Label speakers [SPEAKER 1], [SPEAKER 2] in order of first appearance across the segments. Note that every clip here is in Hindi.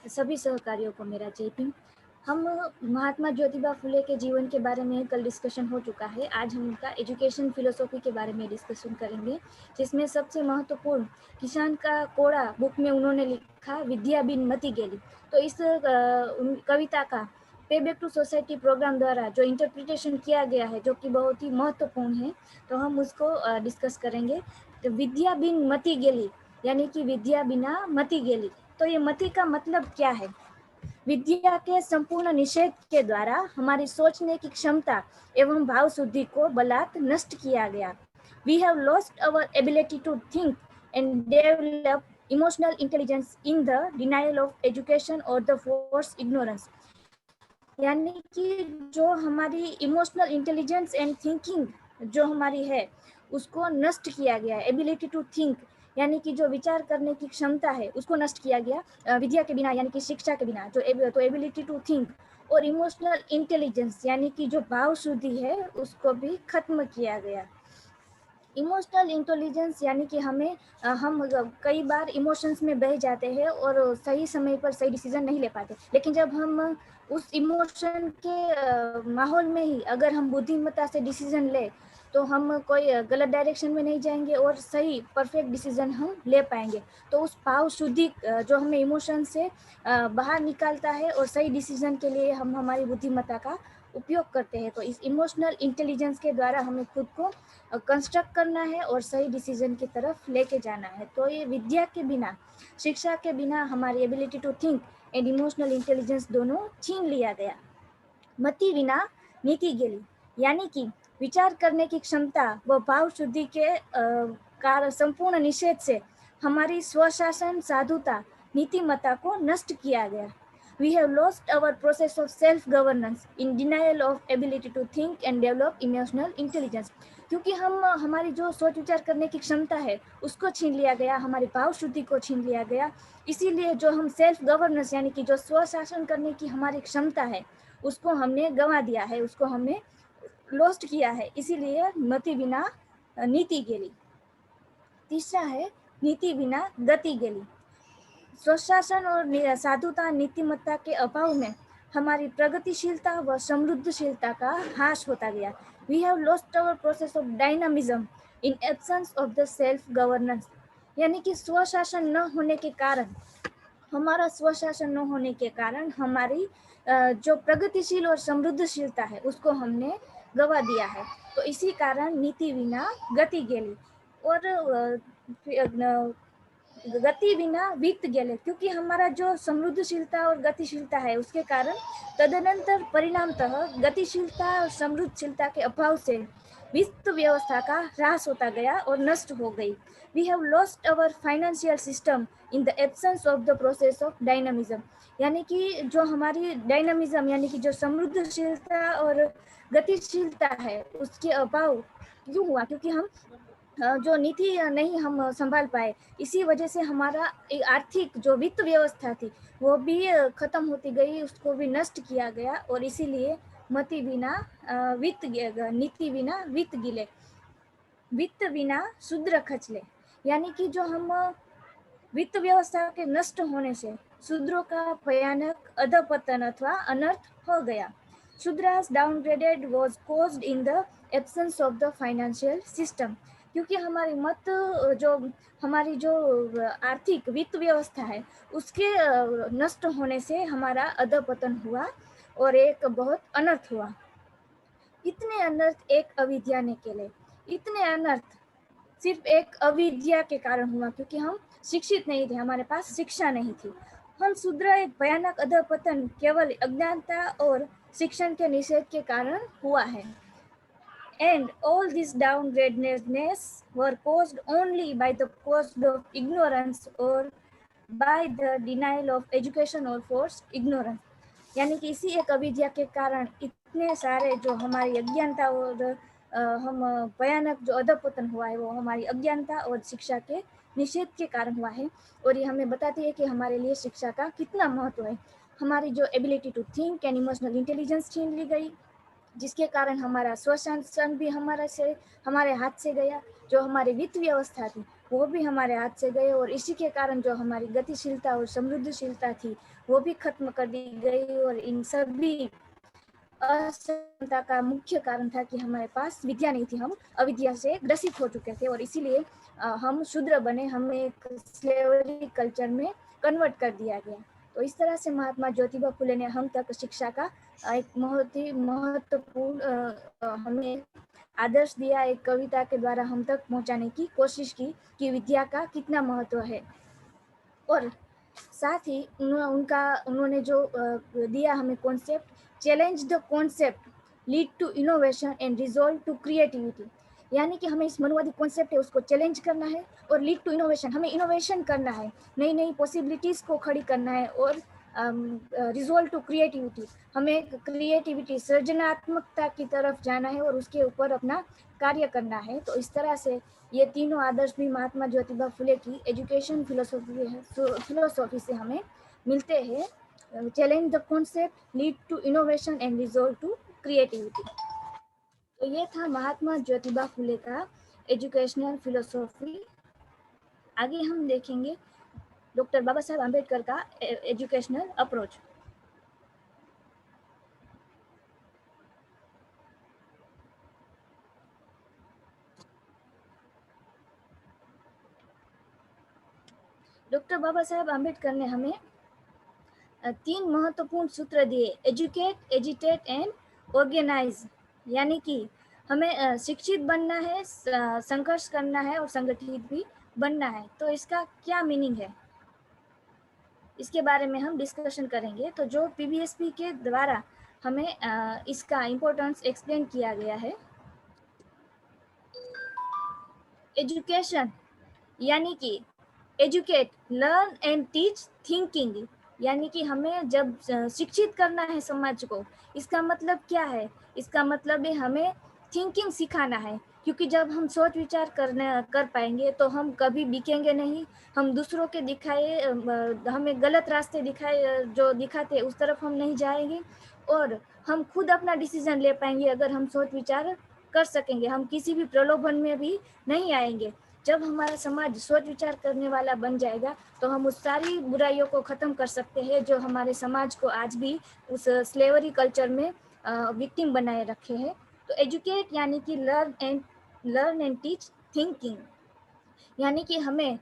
[SPEAKER 1] सभी सहकारियों को मेरा जय भीम। हम महात्मा ज्योतिबा फुले के जीवन के बारे में कल डिस्कशन हो चुका है। आज हम उनका एजुकेशन फिलोसॉफी के बारे में डिस्कशन करेंगे, जिसमें सबसे महत्वपूर्ण किसान का कोड़ा बुक में उन्होंने लिखा विद्या बिन मती गेली। तो इस कविता का पे बैक टू सोसाइटी प्रोग्राम द्वारा जो इंटरप्रिटेशन किया गया है, जो कि बहुत ही महत्वपूर्ण है, तो हम उसको डिस्कस करेंगे। तो विद्या बिन मती गेली यानी कि विद्या बिना मती गेली। तो ये मति का मतलब क्या है? विद्या के संपूर्ण निषेध के द्वारा हमारी सोचने की क्षमता एवं भाव शुद्धि को बलात् नष्ट किया गया। We have lost our ability to think and develop emotional intelligence in the denial of education और द फोर्स इग्नोरेंस। यानी कि जो हमारी इमोशनल इंटेलिजेंस एंड थिंकिंग जो हमारी है, उसको नष्ट किया गया। एबिलिटी टू थिंक यानी कि जो विचार करने की क्षमता है, उसको नष्ट किया गया विद्या के बिना, यानी कि शिक्षा के बिना। तो एबिलिटी टू थिंक और इमोशनल इंटेलिजेंस यानी कि जो भाव शुद्धि है, उसको भी खत्म किया गया। इमोशनल इंटेलिजेंस यानी कि हम कई बार इमोशंस में बह जाते हैं और सही समय पर सही डिसीजन नहीं ले पाते। लेकिन जब हम उस इमोशन के माहौल में ही अगर हम बुद्धिमत्ता से डिसीजन ले, तो हम कोई गलत डायरेक्शन में नहीं जाएंगे और सही परफेक्ट डिसीजन हम ले पाएंगे। तो उस भाव शुद्धि जो हमें इमोशन से बाहर निकालता है और सही डिसीजन के लिए हम हमारी बुद्धिमत्ता का उपयोग करते हैं। तो इस इमोशनल इंटेलिजेंस के द्वारा हमें खुद को कंस्ट्रक्ट करना है और सही डिसीजन की तरफ लेके जाना है। तो ये विद्या के बिना, शिक्षा के बिना हमारी ability to think and emotional intelligence दोनों छीन लिया गया। मति बिना नीति गेली यानी कि विचार करने की क्षमता व भाव शुद्धि के कार्य संपूर्ण निषेध से हमारी स्वशासन, साधुता, नीतिमत्ता को नष्ट किया गया। We have lost our process of self-governance in denial of ability to think and develop emotional intelligence। क्योंकि हम हमारी जो सोच विचार करने की क्षमता है, उसको छीन लिया गया, हमारी भाव शुद्धि को छीन लिया गया। इसीलिए जो हम सेल्फ गवर्नेंस यानी कि जो स्वशासन करने की हमारी क्षमता है, उसको हमने गंवा दिया है, उसको हमने लॉस्ट किया है। इसीलिए मति बिना नीति गेली। तीसरा है नीति बिना गति गेली। स्वशासन और साधुता, नीतिमत्ता के अभाव में हमारी प्रगतिशीलता व समृद्धशीलता का ह्रास होता गया। We have lost our process of dynamism in absence of the self governance. यानी कि स्वशासन न होने के कारण, हमारा स्वशासन न होने के कारण हमारी जो प्रगतिशील और समृद्धशीलता है, उसको हमने गवा दिया है। तो इसी कारण नीति बिना गति गेली और गति बिना वित्त गेले। क्योंकि हमारा जो समृद्धशीलता और गतिशीलता है, उसके कारण तदनंतर परिणामतः गतिशीलता और समृद्धशीलता के अभाव से वित्त व्यवस्था का ह्रास होता गया और नष्ट हो गई। We have lost our financial system in the absence of the process of dynamism. यानी कि जो हमारी डायनामिज्म यानी कि जो समृद्धशीलता और गतिशीलता है, उसके अभाव क्यों हुआ? क्योंकि हम जो नीति नहीं हम संभाल पाए। इसी वजह से हमारा आर्थिक जो वित्त व्यवस्था थी, वो भी खत्म होती गई, उसको भी नष्ट किया गया। और इसीलिए मति बिना वित्त, नीति बिना वित्त गिले, वित्त बिना शूद्र खचले। यानी कि जो हम वित्त व्यवस्था के नष्ट होने से शूद्रों का भयानक अधपतन अथवा अनर्थ हो गया। Shudras downgraded was caused in the absence of the financial system. क्योंकि हमारी जो आर्थिक वित्त व्यवस्था है, उसके नष्ट होने से हमारा अधपतन हुआ और एक बहुत अनर्थ हुआ। इतने अनर्थ एक अविद्या ने केले। इतने अनर्थ सिर्फ एक अविद्या के कारण हुआ, क्योंकि हम शिक्षित नहीं थे, हमारे पास शिक्षा नहीं थी। हम शूद्र एक भयानक अधपतन केवल अज्ञानता और शिक्षण के निषेध के कारण हुआ है। And all this downgradedness were caused only by the cause of ignorance or by the denial of education or forced ignorance। यानी कि इसी एक अविद्या के कारण इतने सारे जो हमारी अज्ञानता और हम भयानक जो अधपतन हुआ है, वो हमारी अज्ञानता और शिक्षा के निषेध के कारण हुआ है। और ये हमें बताती है कि हमारे लिए शिक्षा का कितना महत्व है। हमारी जो ability to think and emotional intelligence छीन ली गई, जिसके कारण हमारा स्वशासन भी हमारे हाथ से गया। जो हमारी वित्त व्यवस्था थी, वो भी हमारे हाथ से गए, और इसी के कारण जो हमारी गतिशीलता और समृद्धशीलता थी वो भी खत्म कर दी गई। और इन सभी असमानता का मुख्य कारण था कि हमारे पास विद्या नहीं थी, हम अविद्या से ग्रसित हो चुके थे, और इसीलिए हम शूद्र बने, हमें एक स्लेवरी कल्चर में कन्वर्ट कर दिया गया। तो इस तरह से महात्मा ज्योतिबा फुले ने हम तक शिक्षा का एक बहुत ही महत्वपूर्ण हमें आदर्श दिया, एक कविता के द्वारा हम तक पहुंचाने की कोशिश की कि विद्या का कितना महत्व है। और साथ ही उन्होंने जो दिया हमें concept, challenge the concept, lead to innovation and resolve to creativity. यानी कि हमें इस मनुवादी कॉन्सेप्ट है उसको चैलेंज करना है, और लीड टू इनोवेशन, हमें इनोवेशन करना है, नई नई पॉसिबिलिटीज़ को खड़ी करना है, और रिजॉल्व टू क्रिएटिविटी, हमें क्रिएटिविटी सृजनात्मकता की तरफ जाना है और उसके ऊपर अपना कार्य करना है। तो इस तरह से ये तीनों आदर्श भी महात्मा ज्योतिबा फुले की एजुकेशन फिलोसॉफी से हमें मिलते हैं। Challenge the concept, lead to innovation and resolve to creativity. तो ये था महात्मा ज्योतिबा फुले का एजुकेशनल फिलोसॉफी। आगे हम देखेंगे डॉक्टर बाबा साहब आम्बेडकर का एजुकेशनल अप्रोच। डॉक्टर बाबा साहब आम्बेडकर ने हमें 3 महत्वपूर्ण सूत्र दिए, एजुकेट, एजिटेट एंड ऑर्गेनाइज। यानी कि हमें शिक्षित बनना है, संघर्ष करना है और संगठित भी बनना है। तो इसका क्या मीनिंग है, इसके बारे में हम डिस्कशन करेंगे। तो जो पीबीएसपी के द्वारा हमें इसका इम्पोर्टेंस एक्सप्लेन किया गया है। एजुकेशन यानी कि educate, learn and teach thinking. यानी कि हमें जब शिक्षित करना है समाज को, इसका मतलब क्या है, इसका मतलब है हमें थिंकिंग सिखाना है। क्योंकि जब हम सोच विचार कर पाएंगे तो हम कभी बिकेंगे नहीं, हम दूसरों के दिखाए हमें गलत रास्ते दिखाए जो दिखाते उस तरफ हम नहीं जाएंगे, और हम खुद अपना डिसीजन ले पाएंगे अगर हम सोच विचार कर सकेंगे, हम किसी भी प्रलोभन में भी नहीं आएंगे। जब हमारा समाज सोच विचार करने वाला बन जाएगा तो हम उस सारी बुराइयों को ख़त्म कर सकते हैं जो हमारे समाज को आज भी उस स्लेवरी कल्चर में विक्टिम बनाए रखे हैं। तो एजुकेट यानी कि लर्न एंड टीच थिंकिंग। यानी कि हमें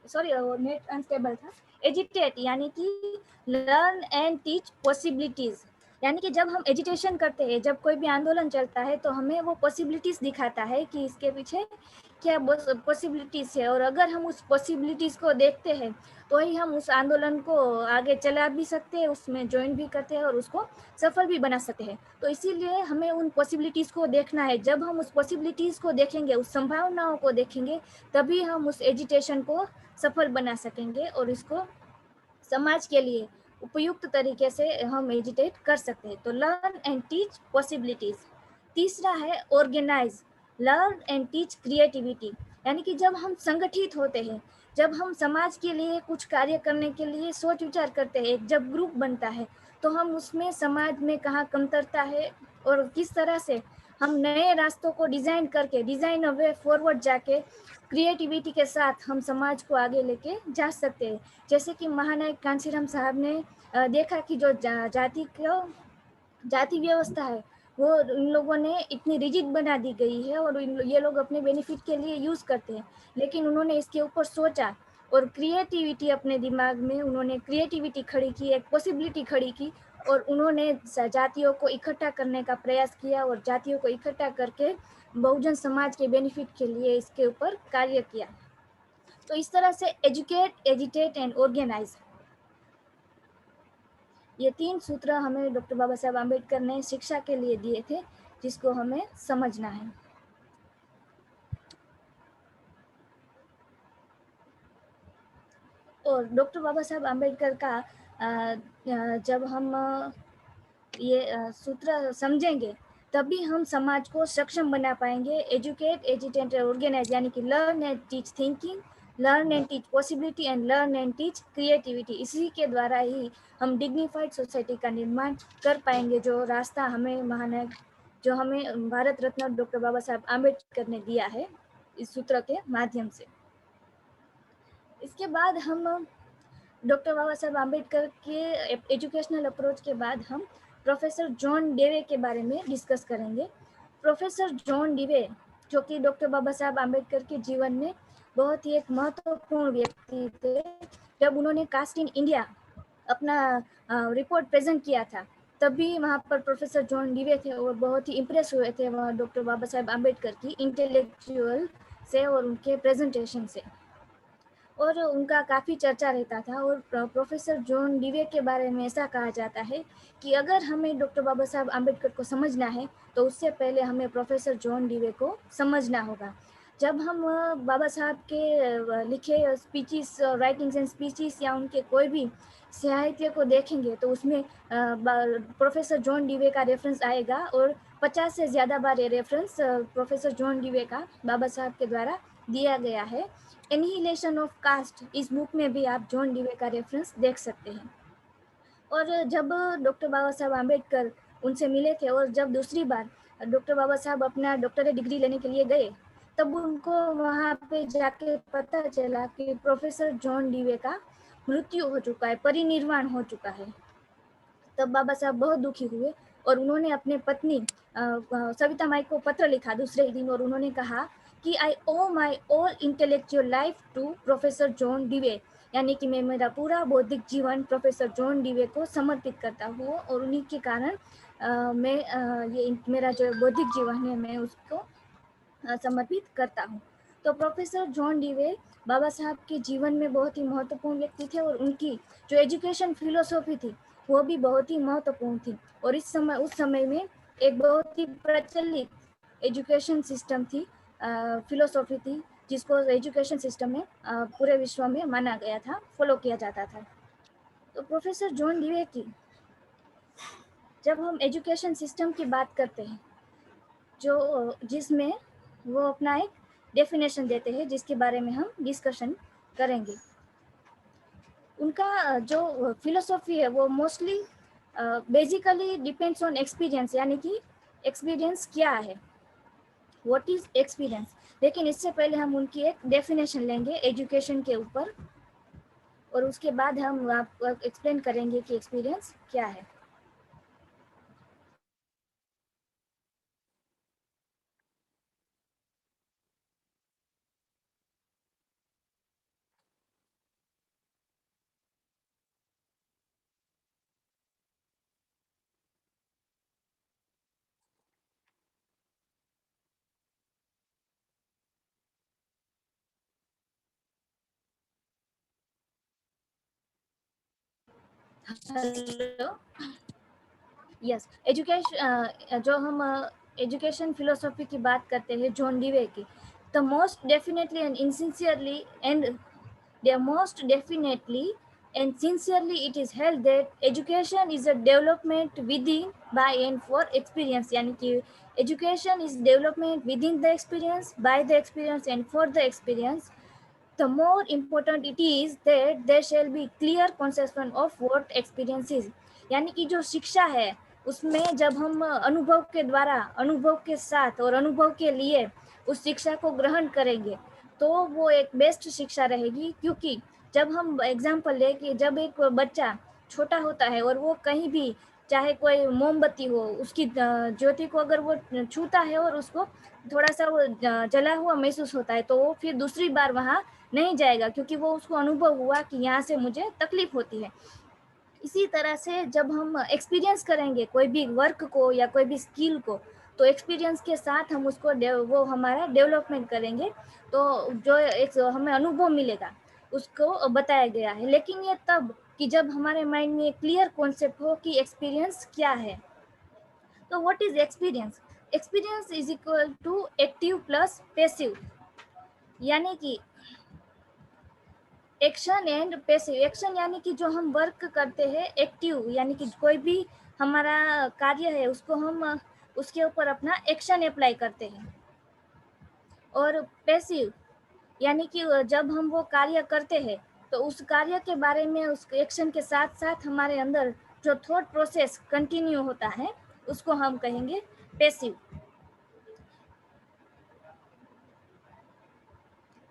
[SPEAKER 1] सॉरी नेट अनस्टेबल था। एजिटेट यानी कि लर्न एंड टीच पॉसिबिलिटीज। यानी कि जब हम एजिटेशन करते हैं, जब कोई भी आंदोलन चलता है तो हमें वो पॉसिबिलिटीज दिखाता है कि इसके पीछे क्या पॉसिबिलिटीज है, और अगर हम उस पॉसिबिलिटीज को देखते हैं तो ही हम उस आंदोलन को आगे चला भी सकते हैं, उसमें ज्वाइन भी करते हैं और उसको सफल भी बना सकते हैं। तो इसीलिए हमें उन पॉसिबिलिटीज को देखना है। जब हम उस पॉसिबिलिटीज को देखेंगे, उस संभावनाओं को देखेंगे, तभी हम उस एजिटेशन को सफल बना सकेंगे और इसको समाज के लिए उपयुक्त तरीके से हम एजिटेट कर सकते हैं। तो लर्न एंड टीच पॉसिबिलिटीज। तीसरा है organise, learn and teach creativity. यानी कि जब हम संगठित होते हैं, जब हम समाज के लिए कुछ कार्य करने के लिए सोच विचार करते हैं, जब ग्रुप बनता है तो हम उसमें समाज में कहाँ कमतरता है और किस तरह से हम नए रास्तों को डिज़ाइन करके, डिज़ाइन अ वे फॉरवर्ड जाके क्रिएटिविटी के साथ हम समाज को आगे लेके जा सकते हैं। जैसे कि महानायक कांशीराम साहब ने देखा कि जो जाति व्यवस्था है वो इन लोगों ने इतनी रिजिड बना दी गई है और ये लोग अपने बेनिफिट के लिए यूज़ करते हैं, लेकिन उन्होंने इसके ऊपर सोचा और क्रिएटिविटी अपने दिमाग में उन्होंने क्रिएटिविटी खड़ी की, एक पॉसिबिलिटी खड़ी की, और उन्होंने जातियों को इकट्ठा करने का प्रयास किया और जातियों को इकट्ठा करके बहुजन समाज के बेनिफिट के लिए इसके ऊपर कार्य किया। तो इस तरह से एजुकेट, एजिटेट एंड ऑर्गेनाइज, ये 3 सूत्र हमें डॉक्टर बाबा साहब आम्बेडकर ने शिक्षा के लिए दिए थे, जिसको हमें समझना है। और डॉक्टर बाबा साहब आम्बेडकर का जब हम ये सूत्र समझेंगे तभी हम समाज को सक्षम बना पाएंगे। एजुकेट, एजिटेट, ऑर्गेनाइज यानी कि learn and teach thinking, learn and teach possibility and learn and teach creativity. इसी के द्वारा ही हम डिग्निफाइड सोसाइटी का निर्माण कर पाएंगे, जो रास्ता हमें महानायक, जो हमें भारत रत्न डॉक्टर बाबा साहब आम्बेडकर ने दिया है इस सूत्र के माध्यम से। इसके बाद हम डॉक्टर बाबा साहब आम्बेडकर के एजुकेशनल अप्रोच के बाद हम प्रोफेसर जॉन डेवे के बारे में डिस्कस करेंगे। प्रोफेसर जॉन डेवे, जो कि डॉक्टर बाबा साहब आम्बेडकर के जीवन में बहुत ही एक महत्वपूर्ण व्यक्ति थे। जब उन्होंने कास्ट इन इंडिया अपना रिपोर्ट प्रेजेंट किया था, तभी वहाँ पर प्रोफेसर जॉन डेवे थे और बहुत ही इम्प्रेस हुए थे वहाँ डॉक्टर बाबा साहब आम्बेडकर की इंटेलेक्चुअल से और उनके प्रेजेंटेशन से, और उनका काफ़ी चर्चा रहता था। और प्रोफेसर जॉन डेवे के बारे में ऐसा कहा जाता है कि अगर हमें डॉक्टर बाबा साहब आम्बेडकर को समझना है तो उससे पहले हमें प्रोफेसर जॉन डेवे को समझना होगा। जब हम बाबा साहब के लिखे स्पीचेस, राइटिंग्स एंड स्पीचेस या उनके कोई भी साहित्य को देखेंगे तो उसमें प्रोफेसर जॉन डेवे का रेफरेंस आएगा, और 50 से ज़्यादा बार ये रेफरेंस प्रोफेसर जॉन डेवे का बाबा साहब के द्वारा दिया गया है। एनिहिलेशन ऑफ कास्ट इस बुक में भी आप जॉन डेवे का रेफरेंस देख सकते हैं। और जब डॉक्टर बाबा साहब आम्बेडकर उनसे मिले थे और जब दूसरी बार डॉक्टर बाबा साहब अपना डॉक्टरेट डिग्री लेने के लिए गए, तब उनको वहाँ पे जाके पता चला कि प्रोफेसर जॉन डेवे का मृत्यु हो चुका है, परिनिर्वाण हो चुका है। तब बाबा साहब बहुत दुखी हुए और उन्होंने अपने पत्नी सविता माई को पत्र लिखा दूसरे ही दिन, और उन्होंने कहा कि I owe my all intellectual life to professor John Dewey, यानी कि मैं मेरा पूरा बौद्धिक जीवन प्रोफेसर जॉन डेवे को समर्पित करता हूँ, और उन्हीं के कारण मैं ये मेरा जो बौद्धिक जीवन है मैं उसको समर्पित करता हूँ। तो प्रोफेसर जॉन डेवे बाबा साहब के जीवन में बहुत ही महत्वपूर्ण व्यक्ति थे, और उनकी जो एजुकेशन फिलोसॉफी थी वो भी बहुत ही महत्वपूर्ण थी। और इस समय उस समय में एक बहुत ही प्रचलित एजुकेशन सिस्टम थी, फिलोसॉफी थी, जिसको एजुकेशन सिस्टम में पूरे विश्व में माना गया था, फॉलो किया जाता था। तो प्रोफेसर जॉन डेवे की जब हम एजुकेशन सिस्टम की बात करते हैं, जो जिसमें वो अपना एक डेफिनेशन देते हैं, जिसके बारे में हम डिस्कशन करेंगे। उनका जो फिलोसॉफी है वो mostly basically depends on experience, यानी कि एक्सपीरियंस क्या है, व्हाट इज एक्सपीरियंस। लेकिन इससे पहले हम उनकी एक डेफिनेशन लेंगे एजुकेशन के ऊपर, और उसके बाद हम आपको एक्सप्लेन करेंगे कि एक्सपीरियंस क्या है। Hello, yes. एजुकेशन, जो हम एजुकेशन फिलोसॉफी की बात करते हैं जॉन डीवे की, the most definitely and insincerely and they most definitely and sincerely it is held that education is a development within, by and for experience, यानी कि education is development within the experience, by the experience and for the experience. The more important it is that there shall be clear conception of what experience is, यानी कि जो शिक्षा है उसमें जब हम अनुभव के द्वारा, अनुभव के साथ और अनुभव के लिए उस शिक्षा को ग्रहण करेंगे तो वो एक बेस्ट शिक्षा रहेगी। क्योंकि जब हम एग्जाम्पल ले कि जब एक बच्चा छोटा होता है और वो कहीं भी, चाहे कोई मोमबत्ती हो, उसकी ज्योति को अगर वो छूता है और उसको थोड़ा सा वो जला हुआ महसूस होता है, तो वो फिर दूसरी बार वहाँ नहीं जाएगा, क्योंकि वो उसको अनुभव हुआ कि यहाँ से मुझे तकलीफ होती है। इसी तरह से जब हम एक्सपीरियंस करेंगे कोई भी वर्क को या कोई भी स्किल को, तो एक्सपीरियंस के साथ हम उसको वो हमारा डेवलपमेंट करेंगे, तो जो एक हमें अनुभव मिलेगा उसको बताया गया है। लेकिन ये तब कि जब हमारे माइंड में एक क्लियर कॉन्सेप्ट हो कि एक्सपीरियंस क्या है। तो what is experience? Experience is equal to active plus passive, यानी कि एक्शन एंड पैसिव। एक्शन यानी कि जो हम वर्क करते हैं, एक्टिव यानी कि कोई भी हमारा कार्य है उसको हम उसके ऊपर अपना एक्शन अप्लाई करते हैं। और पैसिव यानी कि जब हम वो कार्य करते हैं तो उस कार्य के बारे में, उस एक्शन के साथ साथ हमारे अंदर जो थॉट प्रोसेस कंटिन्यू होता है उसको हम कहेंगे पैसिव।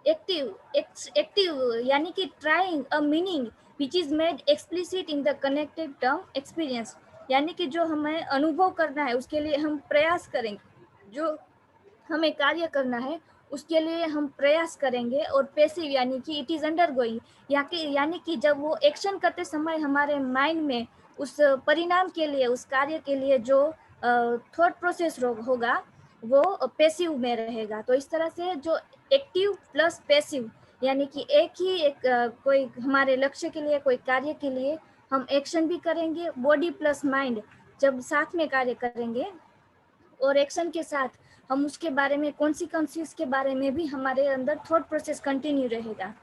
[SPEAKER 1] एक्टिव यानी कि trying a meaning which is made explicit in the connected term experience, यानी कि जो हमें अनुभव करना है उसके लिए हम प्रयास करेंगे, जो हमें कार्य करना है उसके लिए हम प्रयास करेंगे। और पैसिव यानी कि इट इज अंडर गोइंग, यानी कि जब वो एक्शन करते समय हमारे माइंड में उस परिणाम के लिए, उस कार्य के लिए जो थॉट प्रोसेस होगा वो पैसिव में रहेगा। तो इस तरह से जो एक्टिव प्लस पैसिव यानी कि एक कोई हमारे लक्ष्य के लिए, कोई कार्य के लिए हम एक्शन भी करेंगे, बॉडी प्लस माइंड जब साथ में कार्य करेंगे और एक्शन के साथ हम उसके बारे में, कॉन्सिक्वेंसेस के बारे में भी हमारे अंदर थॉट प्रोसेस कंटिन्यू रहेगा।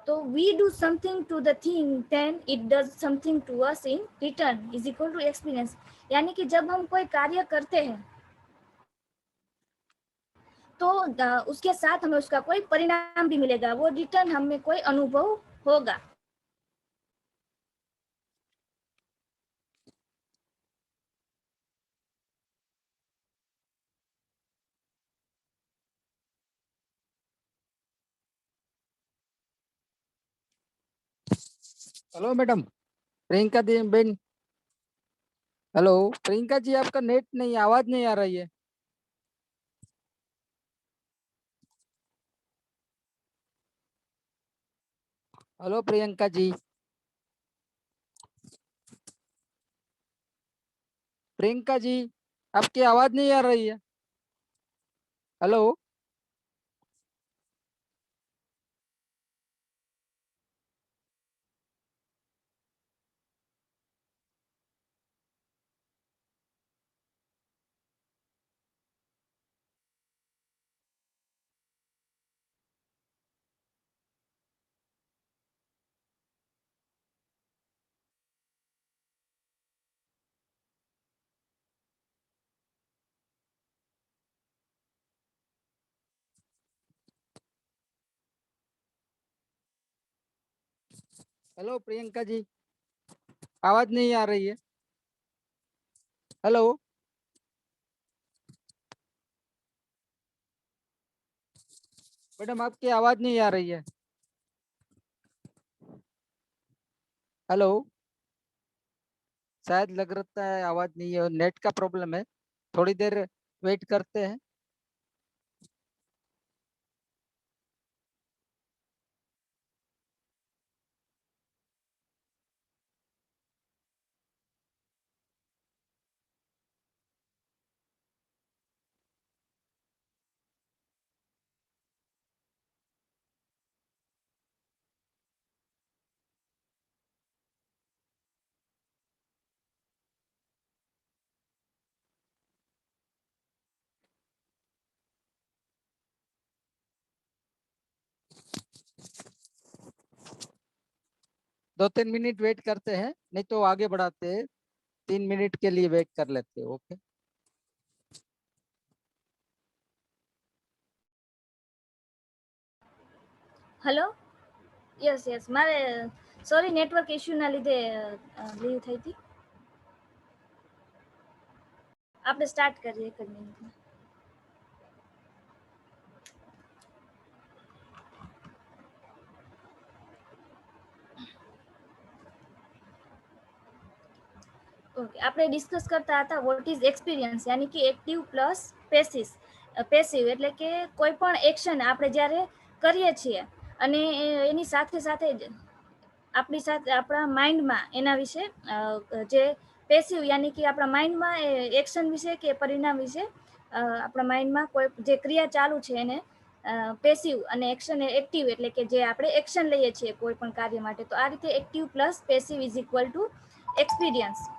[SPEAKER 1] तो we do something to the thing then it does something to us in return is equal to experience, यानी कि जब हम कोई कार्य करते हैं तो उसके साथ हमें उसका कोई परिणाम भी मिलेगा, वो रिटर्न हमें कोई अनुभव होगा।
[SPEAKER 2] हेलो मैडम प्रियंका दी बेन। हेलो प्रियंका जी, आपका नेट नहीं, आवाज नहीं आ रही है। हेलो प्रियंका जी, प्रियंका जी आपकी आवाज नहीं आ रही है। हेलो हेलो प्रियंका जी, आवाज नहीं आ रही है। हेलो मैडम, आपकी आवाज नहीं आ रही है। हेलो, शायद लग रहा है आवाज नहीं है, नेट का प्रॉब्लम है। थोड़ी देर वेट करते हैं। 2-3 मिनट वेट करते हैं, नहीं तो आगे बढ़ाते हैं। 3 मिनट के लिए वेट कर लेते हैं। ओके।
[SPEAKER 1] हेलो, यस यस, मारे सॉरी नेटवर्क इश्यू ना લીધે લીવ થઈ હતી। આપણે સ્ટાર્ટ કરીએ 1 મિનિટમાં। ઓકે, આપણે ડિસ્કસ કરતા હતા વોટ ઇઝ એક્સપિરિયન્સ, યાની કે એક્ટિવ પ્લસ પેસિવ એટલે કે કોઈ પણ એક્શન આપણે જ્યારે કરીએ છીએ અને એની સાથે સાથે જ આપણી સાથે આપણા માઇન્ડમાં એના વિશે જે પેસિવ યાની કે આપણા માઇન્ડમાં એક્શન વિશે કે પરિણામ વિશે આપણા માઇન્ડમાં કોઈ જે ક્રિયા ચાલુ છે એને પેસિવ અને એક્શન એક્ટિવ એટલે કે જે આપણે એક્શન લઈએ છીએ કોઈ પણ કાર્ય માટે, તો આ રીતે active plus passive is equal to experience.